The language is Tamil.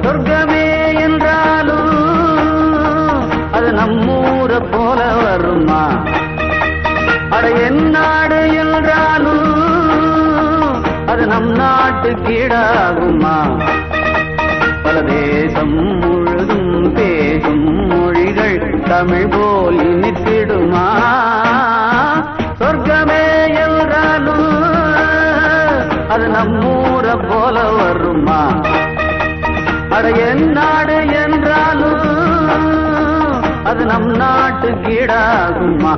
சொர்க்கமே என்றாலும் அது நம்மூரை போல வருமா? அட என் நாடு என்றாலும் அது நம் நாட்டு கீழாகுமா? பல தேசம் முழுதும் பேசும் மொழிகள் தமிழ் போல் இனித்திடுமா? சொர்க்கமே என்றாலும் அது நம்மூரை போல வருமா? அட என் நாடு என்றாலும் அது நம் நாட்டு கீழாகுமா?